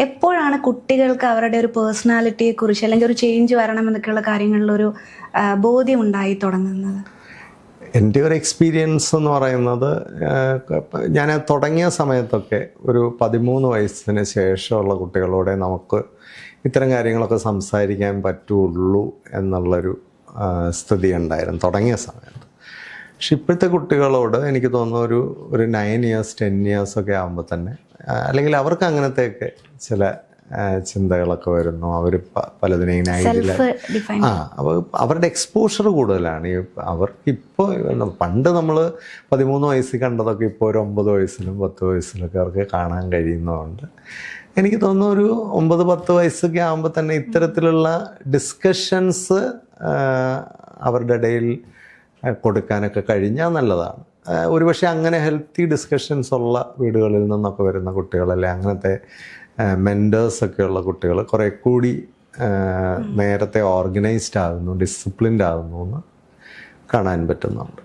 എപ്പോഴാണ് കുട്ടികൾക്ക് അവരുടെ ഒരു പേഴ്സണാലിറ്റിയെ കുറിച്ച് അല്ലെങ്കിൽ ഒരു ചേഞ്ച് വരണം എന്നൊക്കെയുള്ള കാര്യങ്ങളിലൊരു ബോധ്യം ഉണ്ടായി തുടങ്ങുന്നത്? എൻ്റെ ഒരു എക്സ്പീരിയൻസ് എന്ന് പറയുന്നത്, ഞാൻ തുടങ്ങിയ സമയത്തൊക്കെ ഒരു 13 വയസ്സിന് ശേഷമുള്ള കുട്ടികളോടെ നമുക്ക് ഇത്തരം കാര്യങ്ങളൊക്കെ സംസാരിക്കാൻ പറ്റുള്ളൂ എന്നുള്ളൊരു സ്ഥിതി ഉണ്ടായിരുന്നു തുടങ്ങിയ സമയത്ത്. പക്ഷെ ഇപ്പോഴത്തെ കുട്ടികളോട് എനിക്ക് തോന്നുന്നു ഒരു 9 ഇയേഴ്സ് 10 ഇയേഴ്സ് ഒക്കെ ആകുമ്പോൾ തന്നെ, അല്ലെങ്കിൽ അവർക്ക് അങ്ങനത്തെയൊക്കെ ചില ചിന്തകളൊക്കെ വരുന്നു. അവർ പലതിനെയും അപ്പോൾ അവരുടെ എക്സ്പോഷർ കൂടുതലാണ്. അവർക്കിപ്പോൾ പണ്ട് നമ്മൾ 13 വയസ്സിൽ കണ്ടതൊക്കെ ഇപ്പോൾ ഒരു 9 വയസ്സിലും 10 വയസ്സിലൊക്കെ അവർക്ക് കാണാൻ കഴിയുന്നതുകൊണ്ട് എനിക്ക് തോന്നുന്നു ഒരു 9-10 വയസ്സൊക്കെ ആകുമ്പോൾ തന്നെ ഇത്തരത്തിലുള്ള ഡിസ്കഷൻസ് അവരുടെ ഇടയിൽ കൊടുക്കാനൊക്കെ കഴിഞ്ഞാൽ നല്ലതാണ്. ഒരുപക്ഷെ അങ്ങനെ ഹെൽത്തി ഡിസ്കഷൻസ് ഉള്ള വീടുകളിൽ നിന്നൊക്കെ വരുന്ന കുട്ടികളല്ലേ, അങ്ങനത്തെ മെൻറ്റേഴ്സൊക്കെ ഉള്ള കുട്ടികൾ കുറേ കൂടി നേരത്തെ ഓർഗനൈസ്ഡ് ആകുന്നു, ഡിസിപ്ലിൻഡ് ആകുന്നു എന്ന് കാണാൻ പറ്റുന്നുണ്ട്.